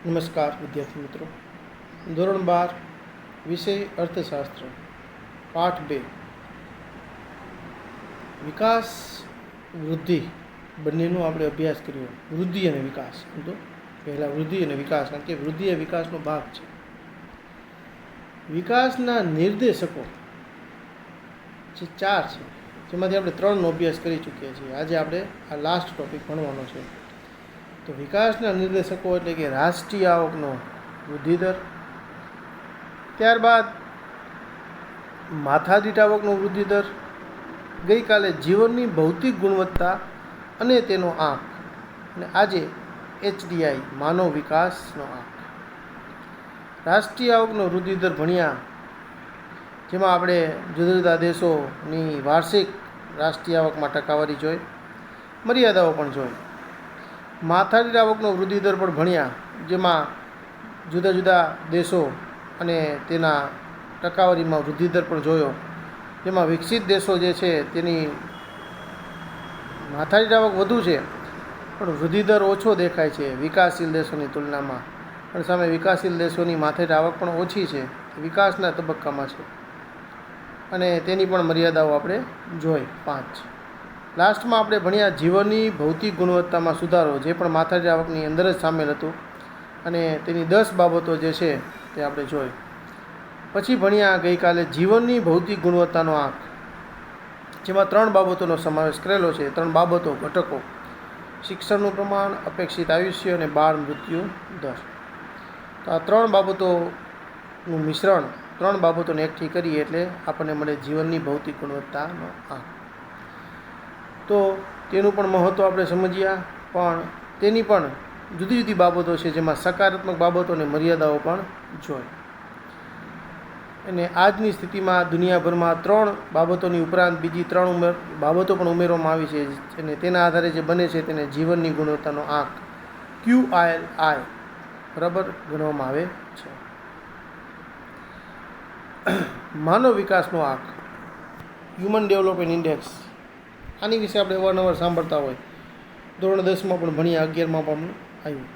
નમસ્કાર વિદ્યાર્થી મિત્રો. ધોરણ 12 વિષય અર્થશાસ્ત્ર પાઠ 2 વિકાસ વૃદ્ધિ બંનેનો આપણે અભ્યાસ કર્યો. વૃદ્ધિ અને વિકાસ, તો પહેલાં વૃદ્ધિ અને વિકાસ, કારણ કે વૃદ્ધિ એ વિકાસનો ભાગ છે. વિકાસના નિર્દેશકો જે 4 છે, જેમાંથી આપણે 3નો અભ્યાસ કરી ચૂક્યા છીએ. આજે આપણે આ લાસ્ટ ટૉપિક ભણવાનો છે. તો વિકાસના નિર્દેશકો એટલે કે રાષ્ટ્રીય આવકનો વૃદ્ધિદર, ત્યારબાદ માથાદીઠ આવકનો વૃદ્ધિદર, ગઈકાલે જીવનની ભૌતિક ગુણવત્તા અને તેનો આંક, અને આજે HDI માનવ વિકાસનો આંક. રાષ્ટ્રીય આવકનો વૃદ્ધિદર ભણ્યા, જેમાં આપણે જુદા જુદા દેશોની વાર્ષિક રાષ્ટ્રીય આવકમાં ટકાવારી જોઈ, મર્યાદાઓ પણ જોઈ. માથાદીઠ આવકનો વૃદ્ધિદર પણ ભણ્યા, જેમાં જુદા જુદા દેશો અને તેના ટકાવારીમાં વૃદ્ધિદર પણ જોયો. જેમાં વિકસિત દેશો જે છે તેની માથાદીઠ આવક વધુ છે, પણ વૃદ્ધિદર ઓછો દેખાય છે વિકાસશીલ દેશોની તુલનામાં. પણ સામે વિકાસશીલ દેશોની માથાદીઠ આવક પણ ઓછી છે, વિકાસના તબક્કામાં છે, અને તેની પણ મર્યાદાઓ આપણે જોઈ 5. લાસ્ટમાં આપણે ભણ્યા જીવનની ભૌતિક ગુણવત્તામાં સુધારો, જે પણ માથાદીઠ આવકની અંદર જ સામેલ હતું, અને તેની 10 બાબતો જે છે તે આપણે જોઈ. પછી ભણ્યા ગઈકાલે જીવનની ભૌતિક ગુણવત્તાનો આંક, જેમાં 3 બાબતોનો સમાવેશ કરેલો છે. 3 બાબતો ઘટકો: શિક્ષણનું પ્રમાણ, અપેક્ષિત આયુષ્ય અને બાળ મૃત્યુ દર. તો આ 3 બાબતોનું મિશ્રણ, 3 બાબતોને એકઠી કરીએ એટલે આપણને મળે જીવનની ભૌતિક ગુણવત્તાનો આંક. તો તેનું પણ મહત્ત્વ આપણે સમજ્યા, પણ તેની પણ જુદી જુદી બાબતો છે, જેમાં સકારાત્મક બાબતો અને મર્યાદાઓ પણ જોઈ. અને આજની સ્થિતિમાં દુનિયાભરમાં 3 બાબતોની ઉપરાંત બીજી 3 બાબતો પણ ઉમેરવામાં આવી છે, અને તેના આધારે જે બને છે તેને જીવનની ગુણવત્તાનો આંક QILI બરાબર ગણવામાં આવે છે. માનવ વિકાસનો આંક, હ્યુમન ડેવલપમેન્ટ ઇન્ડેક્સ, આની વિશે આપણે અવારનવાર સાંભળતા હોય. ધોરણ 10માં પણ ભણ્યા, 11માં પણ આવ્યું.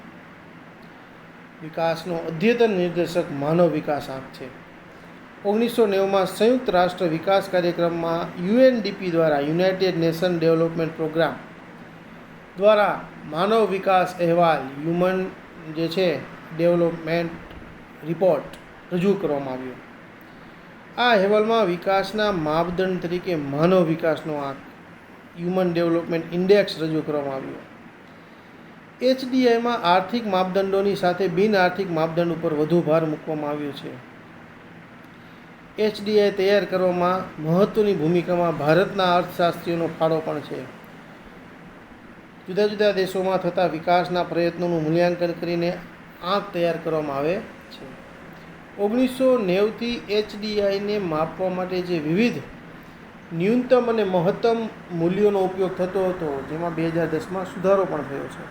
વિકાસનો અદ્યતન નિર્દેશક માનવ વિકાસ આંક છે. 1990માં સંયુક્ત રાષ્ટ્ર વિકાસ કાર્યક્રમમાં UNDP દ્વારા, યુનાઇટેડ નેશન ડેવલપમેન્ટ પ્રોગ્રામ દ્વારા માનવ વિકાસ અહેવાલ, હ્યુમન જે છે ડેવલપમેન્ટ રિપોર્ટ રજૂ કરવામાં આવ્યો. આ અહેવાલમાં વિકાસના માપદંડ તરીકે માનવ વિકાસનો આંક, હ્યુમન ડેવલપમેન્ટ ઇન્ડેક્સ રજૂ કરવામાં આવ્યો. HDIમાં આર્થિક માપદંડોની સાથે બિન આર્થિક માપદંડ ઉપર વધુ ભાર મૂકવામાં આવ્યો છે. HDI તૈયાર કરવામાં મહત્ત્વની ભૂમિકામાં ભારતના અર્થશાસ્ત્રીઓનો ફાળો પણ છે. જુદા જુદા દેશોમાં થતા વિકાસના પ્રયત્નોનું મૂલ્યાંકન કરીને આંક તૈયાર કરવામાં આવે છે. 1990થી HDIને માપવા માટે જે વિવિધ ન્યૂનતમ અને મહત્તમ મૂલ્યોનો ઉપયોગ થતો હતો, જેમાં 2010માં સુધારો પણ થયો છે.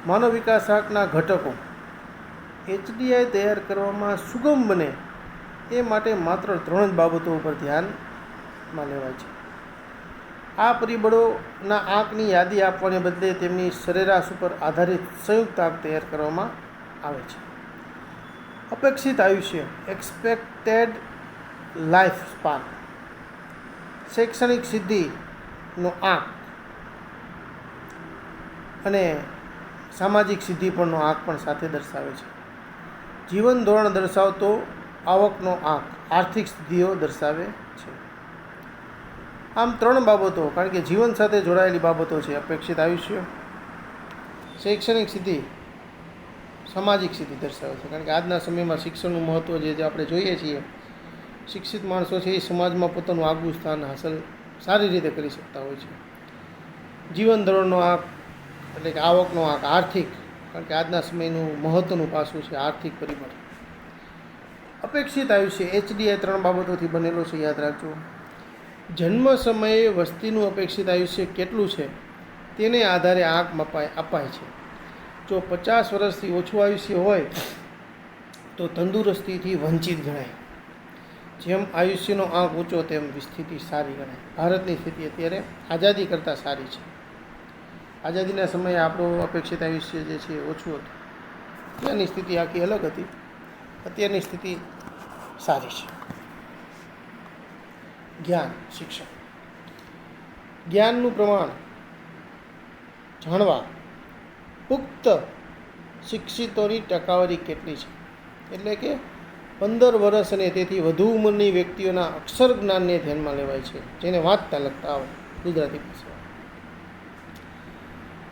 માનવ વિકાસ આંકના ઘટકો HDI તૈયાર કરવામાં સુગમ બને એ માટે માત્ર 3 જ બાબતો ઉપર ધ્યાનમાં લેવાય છે. આ પરિબળોના આંકની યાદી આપવાને બદલે તેમની સરેરાશ ઉપર આધારિત સંયુક્ત આંક તૈયાર કરવામાં આવે છે. અપેક્ષિત આયુષ્ય, એક્સપેક્ટેડ લાઈફ સ્પાન, શૈક્ષણિક સિદ્ધિનો આંક અને સામાજિક સિદ્ધિ પરનો આંક પણ સાથે દર્શાવે છે. જીવન ધોરણ દર્શાવતો આવકનો આંક આર્થિક સિદ્ધિઓ દર્શાવે છે. આમ 3 બાબતો, કારણ કે જીવન સાથે જોડાયેલી બાબતો છે: અપેક્ષિત આયુષ્ય, શૈક્ષણિક સિદ્ધિ, સામાજિક સિદ્ધિ દર્શાવે છે. કારણ કે આજના સમયમાં શિક્ષણનું મહત્ત્વ જે આપણે જોઈએ છીએ, શિક્ષિત માણસો છે એ સમાજમાં પોતાનું આગવું સ્થાન હાંસલ સારી રીતે કરી શકતા હોય છે. જીવન ધોરણનો આંક એટલે કે આવકનો આંક આર્થિક, કારણ કે આજના સમયનું મહત્ત્વનું પાસું છે આર્થિક પરિબળ. અપેક્ષિત આયુષ્ય HDI 3 બાબતોથી બનેલો છે, યાદ રાખજો. જન્મ સમયે વસ્તીનું અપેક્ષિત આયુષ્ય કેટલું છે તેને આધારે આંક અપાય છે. જો 50 વર્ષથી ઓછું આયુષ્ય હોય તો તંદુરસ્તીથી વંચિત ગણાય. જેમ આયુષ્યનો આંક ઊંચો તેમ સ્થિતિ સારી ગણાય. ભારતની સ્થિતિ અત્યારે આઝાદી કરતાં સારી છે. આઝાદીના સમયે આપણું અપેક્ષિત આયુષ્ય જે છે ઓછું હતું. ત્યાંની સ્થિતિ આખી અલગ હતી. અત્યારની સ્થિતિ સારી છે. જ્ઞાન, શિક્ષણ, જ્ઞાનનું પ્રમાણ જાણવા પુખ્ત શિક્ષિતોની ટકાવારી કેટલી છે, એટલે કે 15 વર્ષ અને તેથી વધુ ઉંમરની વ્યક્તિઓના અક્ષર જ્ઞાનને ધ્યાનમાં લેવાય છે, જેને વાંચતા લખતા આવે ગુજરાતી ભાષામાં.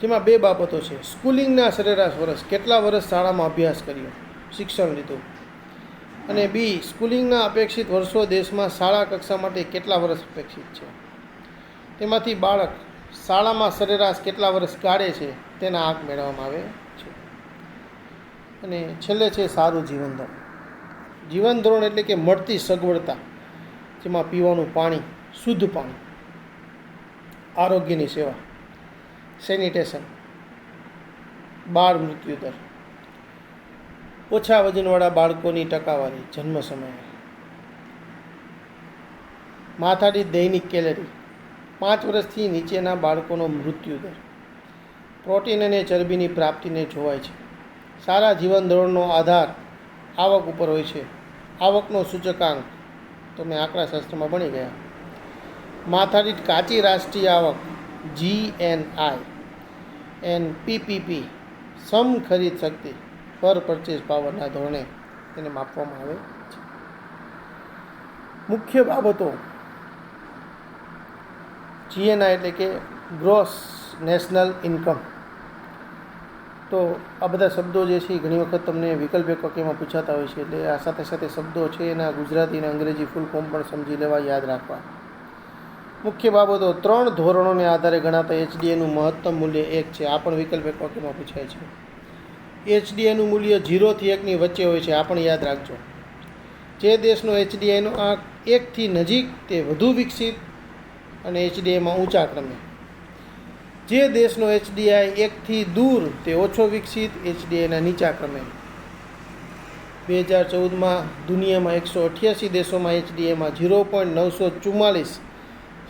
જેમાં 2 બાબતો છે. સ્કૂલિંગના સરેરાશ વર્ષ, કેટલા વર્ષ શાળામાં અભ્યાસ કર્યો, શિક્ષણ લીધું, અને બી સ્કૂલિંગના અપેક્ષિત વર્ષો દેશમાં શાળા કક્ષા માટે કેટલા વર્ષ અપેક્ષિત છે. તેમાંથી બાળક શાળામાં સરેરાશ કેટલા વર્ષ કાઢે છે તેના આંક મેળવવામાં આવે છે. અને છેલ્લે છે સારું જીવન ધોરણ. જીવન ધોરણ એટલે કે મળતી સગવડતા, જેમાં પીવાનું પાણી, શુદ્ધ પાણી, આરોગ્યની સેવા, સેનિટેશન, બાળ મૃત્યુ દર, ઓછા વજનવાળા બાળકોની ટકાવારી જન્મ સમયે, માથાદીઠ દૈનિક કેલરી, 5 વર્ષથી નીચેના બાળકોનો મૃત્યુ દર, પ્રોટીન અને ચરબીની પ્રાપ્તિને જોવાય છે. સારા જીવન ધોરણનો આધાર આવક ઉપર હોય છે. આવકનો સૂચકાંક તો મેં આંકડાશાસ્ત્રમાં ભણી ગયા. માથાદીઠ કાચી રાષ્ટ્રીય આવક GNI એન PPP સમ ખરીદ શક્તિ પર પરચેસ પાવરના ધોરણે તેને માપવામાં આવે છે. મુખ્ય બાબતો GNI એટલે કે ગ્રોસ નેશનલ ઇન્કમ. તો આ બધા શબ્દો જે છે એ ઘણી વખત તમને વિકલ્પ વાક્યમાં પૂછાતા હોય છે, એટલે આ સાથે સાથે શબ્દો છે એના ગુજરાતી અને અંગ્રેજી ફૂલ ફોર્મ પણ સમજી લેવા, યાદ રાખવા. મુખ્ય બાબતો 3 ધોરણોને આધારે ગણાતા HDAનું મહત્તમ મૂલ્ય 1 છે. આ પણ વિકલ્પ વાક્યમાં પૂછાય છે. HDAનું મૂલ્ય 0 થી 1ની વચ્ચે હોય છે. આ પણ યાદ રાખજો. જે દેશનો HDAનો આંક 1 થી નજીક તે વધુ વિકસિત અને HDAમાં ઊંચા ક્રમે. જે દેશનો HDI 1 થી દૂર તે ઓછો વિકસિત, HDAના નીચા ક્રમે. 2014માં દુનિયામાં 188 દેશોમાં HDAમાં 0.944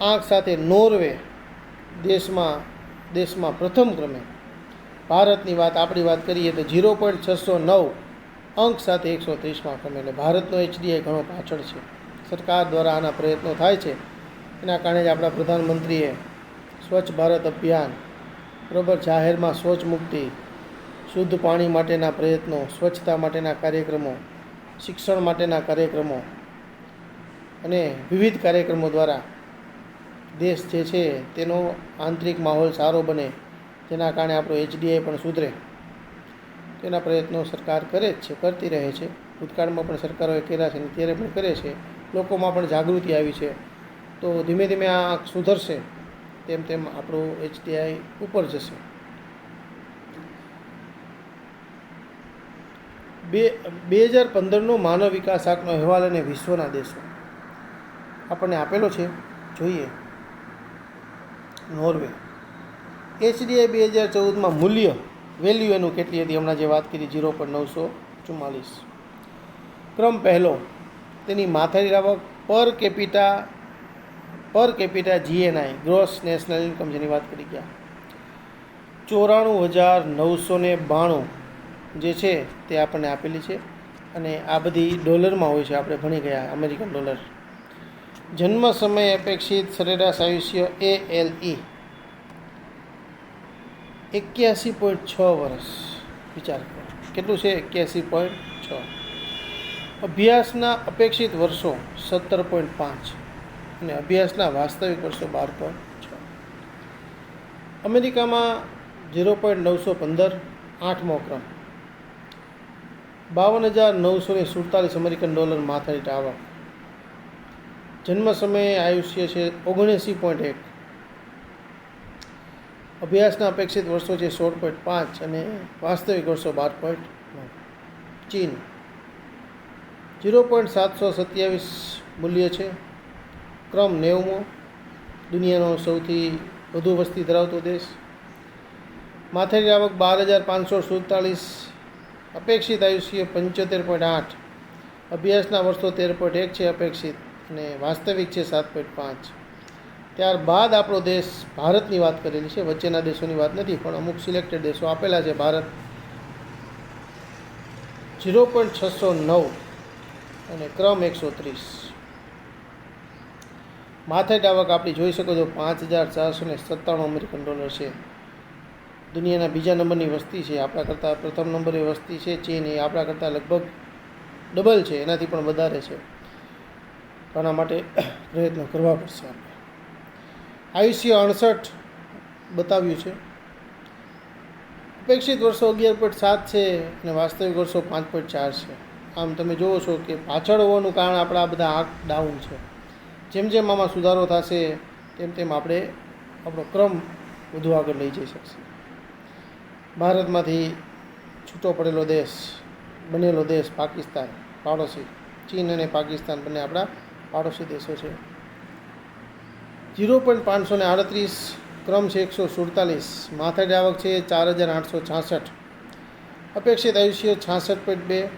આંક સાથે નોર્વે દેશમાં પ્રથમ ક્રમે. ભારતની વાત, આપણી વાત કરીએ તો 0.609 અંક સાથે 130માં ક્રમે. એટલે ભારતનો HDI ઘણો પાછળ છે. સરકાર દ્વારા આના પ્રયત્નો થાય છે. એના કારણે જ આપણા પ્રધાનમંત્રીએ સ્વચ્છ ભારત અભિયાન, બરાબર, જાહેરમાં શૌચ મુક્તિ, શુદ્ધ પાણી માટેના પ્રયત્નો, સ્વચ્છતા માટેના કાર્યક્રમો, શિક્ષણ માટેના કાર્યક્રમો અને વિવિધ કાર્યક્રમો દ્વારા દેશ જે છે તેનો આંતરિક માહોલ સારો બને, જેના કારણે આપણો HDI પણ સુધરે, તેના પ્રયત્નો સરકાર કરે જ છે, કરતી રહે છે. ભૂતકાળમાં પણ સરકારોએ કર્યા છે અને અત્યારે પણ કરે છે. લોકોમાં પણ જાગૃતિ આવી છે. તો ધીમે ધીમે આ સુધરશે, તેમ તેમ આપણું HDI ઉપર જશે. 2015નો માનવ વિકાસ આંકનો અહેવાલ અને વિશ્વના દેશો આપણને આપેલો છે, જોઈએ. નોર્વે HDI 2014માં મૂલ્ય, વેલ્યુ એનું કેટલી હતી, હમણાં જે વાત કરી 0.944. ક્રમ પહેલો, તેની માથાદીઠ આવક પર capita GNI gross national income, જેની વાત કરી ગયા, 94,992 જે છે તે આપણને આપેલી છે. અને આ બધી ડોલરમાં હોય છે, આપણે ભણી ગયા, અમેરિકન ડોલર. જન્મ સમય અપેક્ષિત સરેરાશ આયુષ્ય ALE 81.6 વર્ષ. વિચાર કરો કેટલું છે, 81.6. અભ્યાસના અપેક્ષિત વર્ષો 17.5 અને અભ્યાસના વાસ્તવિક વર્ષો 12.6. અમેરિકામાં 0.915 8મો ક્રમ, 52,947 અમેરિકન ડોલર માથાદીઠ આવક. જન્મ સમયે આયુષ્ય છે 79.1. અભ્યાસના અપેક્ષિત વર્ષો છે 16.5 અને વાસ્તવિક વર્ષો 12.9. ચીન 0.727 મૂલ્ય છે. ક્રમ 90મો, દુનિયાનો સૌથી વધુ વસ્તી ધરાવતો દેશ. માથાદીઠ આવક 12,547, અપેક્ષિત આયુષ્ય 75.8, અભ્યાસના વર્ષો 13.1 છે અપેક્ષિત અને વાસ્તવિક છે 7.5. ત્યારબાદ આપણો દેશ ભારતની વાત કરેલી છે, વચ્ચેના દેશોની વાત નથી, પણ અમુક સિલેક્ટેડ દેશો આપેલા છે. ભારત 0.609 અને ક્રમ 130. માથેટ આવક આપણી જોઈ શકો છો $5,497 અમેરિકન છે. દુનિયાના બીજા નંબરની વસ્તી છે, આપણા કરતાં પ્રથમ નંબરે વસ્તી છે ચીન, એ આપણા કરતાં લગભગ ડબલ છે, એનાથી પણ વધારે છે. આના માટે પ્રયત્નો કરવા પડશે આપણે. આયુષ્ય 68 બતાવ્યું છે. અપેક્ષિત વર્ષો 11.7 છે અને વાસ્તવિક વર્ષો 5.4 છે. આમ તમે જુઓ છો કે પાછળ હોવાનું કારણ આપણા બધા આંક ડાઉન છે. જેમ જેમ આમાં સુધારો થશે તેમ તેમ આપણે આપણો ક્રમ વધુ આગળ લઈ જઈ શકશે. ભારતમાંથી છૂટો પડેલો દેશ બનેલો દેશ પાકિસ્તાન, પાડોશી ચીન અને પાકિસ્તાન બંને આપણા પાડોશી દેશો છે. 0.538 ક્રમ છે 147. માથેટ આવક છે 4,866. અપેક્ષિત આયુષ્ય 66.2.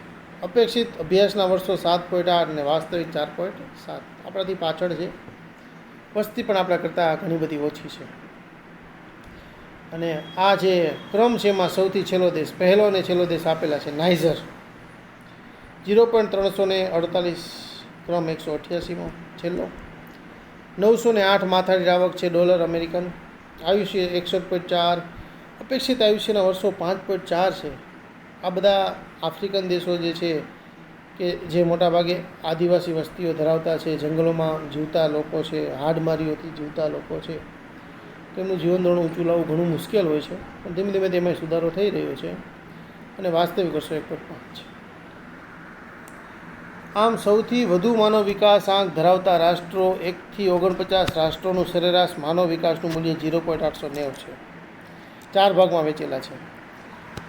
અપેક્ષિત અભ્યાસના વર્ષો 7.8 અને વાસ્તવિક 4.7. આપણાથી પાછળ છે. વસ્તી પણ આપણા કરતાં ઘણી બધી ઓછી છે. અને આ જે ક્રમ છે એમાં સૌથી છેલ્લો દેશ, પહેલો અને છેલ્લો દેશ આપેલા છે નાઇજર. 0.348 ક્રમ 188 છેલ્લો. 908 માથાની આવક છે ડોલર અમેરિકન. આયુષ્ય 61.4. અપેક્ષિત આયુષ્યના વર્ષો 5.4 છે. આ બધા આફ્રિકન દેશો જે છે કે જે મોટાભાગે આદિવાસી વસ્તીઓ ધરાવતા છે, જંગલોમાં જીવતા લોકો છે, હાડમારીઓથી જીવતા લોકો છે, તેમનું જીવન ધોરણ ઊંચું લાવવું ઘણું મુશ્કેલ હોય છે, પણ ધીમે ધીમે તેમાં સુધારો થઈ રહ્યો છે અને વાસ્તવિક વર્ષો 1.5 છે. આમ સૌથી વધુ માનવ વિકાસ આંક ધરાવતા રાષ્ટ્રો 1 થી 49 રાષ્ટ્રોનું સરેરાશ માનવ વિકાસનું મૂલ્ય 0.890 છે. 4 ભાગમાં વહેંચેલા છે.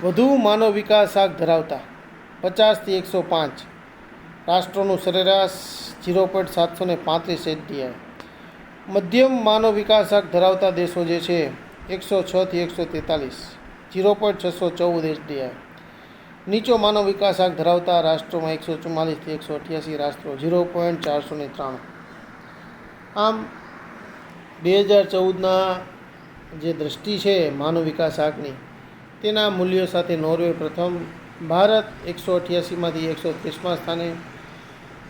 વધુ માનવ વિકાસ આંક ધરાવતા 50 થી 105 રાષ્ટ્રોનું સરેરાશ 0.735 HDI. મધ્યમ માનવ વિકાસ આંક ધરાવતા દેશો જે છે 106 થી 143 0.614 HDI. નીચો માનવ વિકાસ આંક ધરાવતા રાષ્ટ્રોમાં 144 થી 188 રાષ્ટ્રો 0.493. આમ 2014ના જે દ્રષ્ટિ છે માનવ વિકાસ આંકની, તેના મૂલ્યો સાથે નોર્વે પ્રથમ, ભારત 188માંથી 130મા સ્થાને.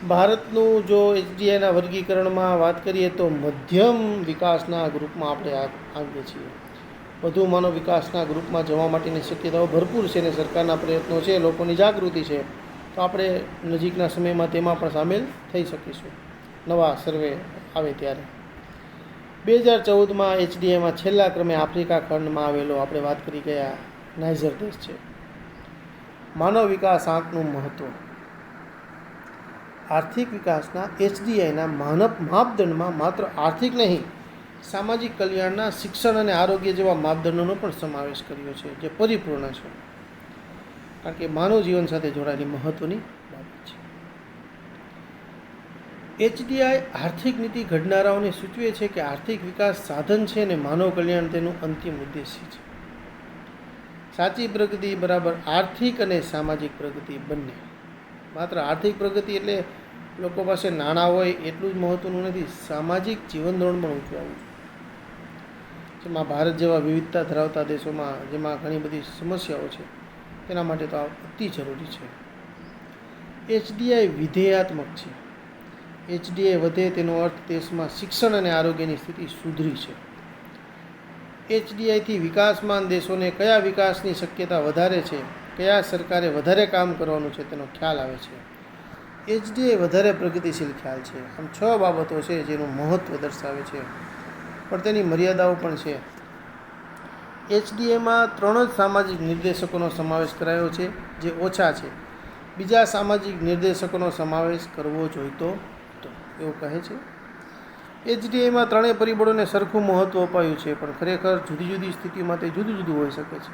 ભારતનું જો HDIના વર્ગીકરણમાં વાત કરીએ તો મધ્યમ વિકાસના ગ્રુપમાં આપણે આવીએ છીએ. વધુ માનવ વિકાસના ગ્રુપમાં જવા માટેની શક્યતાઓ ભરપૂર છે અને સરકારના પ્રયત્નો છે, લોકોની જાગૃતિ છે, તો આપણે નજીકના સમયમાં તેમાં પણ સામેલ થઈ શકીશું નવા સર્વે આવે ત્યારે. 2014માં HDIમાં છેલ્લા ક્રમે આફ્રિકા ખંડમાં આવેલો આપણે વાત કરી ગયા નાઇજર દેશ છે. માનવ વિકાસ આંકનું મહત્ત્વ. આર્થિક વિકાસના HDIના માપદંડમાં માત્ર આર્થિક નહીં, સામાજિક કલ્યાણના, શિક્ષણ અને આરોગ્ય જેવા માપદંડોનો પણ સમાવેશ કર્યો છે, જે પરિપૂર્ણ છે, કારણ કે માનવ જીવન સાથે જોડાયેલી મહત્ત્વની બાબત છે. HDI આર્થિક નીતિ ઘડનારાઓને સૂચવે છે કે આર્થિક વિકાસ સાધન છે અને માનવ કલ્યાણ તેનું અંતિમ ઉદ્દેશ્ય છે. સાચી પ્રગતિ બરાબર આર્થિક અને સામાજિક પ્રગતિ બંને. માત્ર આર્થિક પ્રગતિ એટલે લોકો પાસે નાણાં હોય એટલું જ મહત્ત્વનું નથી, સામાજિક જીવન ધોરણ પણ ઊંચું આવવું જોઈએ. જેમાં ભારત જેવા વિવિધતા ધરાવતા દેશોમાં જેમાં ઘણી બધી સમસ્યાઓ છે, તેના માટે તો આ અતિ જરૂરી છે. HDI વિધેયાત્મક છે. HDI વધે તેનો અર્થ દેશમાં શિક્ષણ અને આરોગ્યની સ્થિતિ સુધરી છે. HDIથી વિકાસમાન દેશોને કયા વિકાસની શક્યતા વધારે છે, કયા સરકારે વધારે કામ કરવાનું છે તેનો ખ્યાલ આવે છે. HDI વધારે પ્રગતિશીલ ખ્યાલ છે. આમ 6 બાબતો છે જેનું મહત્ત્વ દર્શાવે છે, પણ તેની મર્યાદાઓ પણ છે. HDIમાં 3 જ સામાજિક નિર્દેશકોનો સમાવેશ કરાયો છે જે ઓછા છે. બીજા સામાજિક નિર્દેશકોનો સમાવેશ કરવો જોઈતો હતો એવું કહે છે. HDIમાં 3 પરિબળોને સરખું મહત્ત્વ અપાયું છે, પણ ખરેખર જુદી જુદી સ્થિતિમાં તે જુદું જુદું હોઈ શકે છે.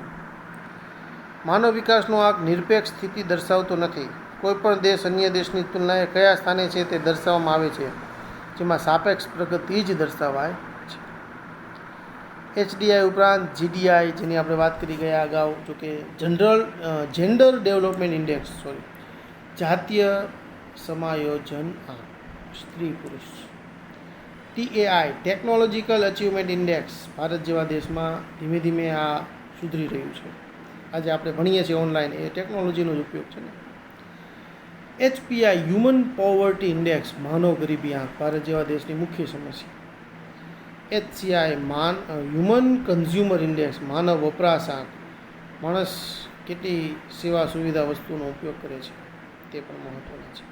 માનવ વિકાસનો આંક નિરપેક્ષ સ્થિતિ દર્શાવતો નથી. કોઈપણ દેશ અન્ય દેશની તુલનાએ કયા સ્થાને છે તે દર્શાવવામાં આવે છે, જેમાં સાપેક્ષ પ્રગતિ જ દર્શાવાય છે. HDI ઉપરાંત GDI, જેની આપણે વાત કરી ગયા અગાઉ, જો કે જેન્ડર ડેવલપમેન્ટ ઇન્ડેક્સ, જાતીય સમાયોજન આંક, સ્ત્રી પુરુષ. TAI, technological achievement index, Bharat જેવા દેશમાં ધીમે ધીમે આ સુધરી રહ્યું છે. આજે આપણે ભણીએ છીએ ઓનલાઈન, એ ટેકનોલોજીનો જ ઉપયોગ છે ને. HPI હ્યુમન પોવર્ટી ઇન્ડેક્સ માનવ ગરીબી આંક ભારત જેવા દેશની મુખ્ય સમસ્યા. HCI હ્યુમન કન્ઝ્યુમર ઇન્ડેક્સ માનવ વપરાશ આંક માણસ કેટલી સેવા સુવિધા વસ્તુનો ઉપયોગ કરે છે તે પણ મહત્ત્વના છે.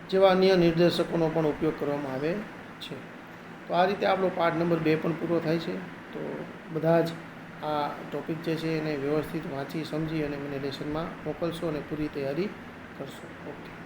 જેવા અન્ય નિર્દેશકોનો પણ ઉપયોગ કરવામાં આવે છે. તો આ રીતે આપણો પાઠ નંબર 2 પણ પૂરો થાય છે. તો બધા જ આ ટૉપિક જે છે એને વ્યવસ્થિત વાંચી સમજી અને મને લેસનમાં મોકલશો અને પૂરી તૈયારી કરશો. ઓકે.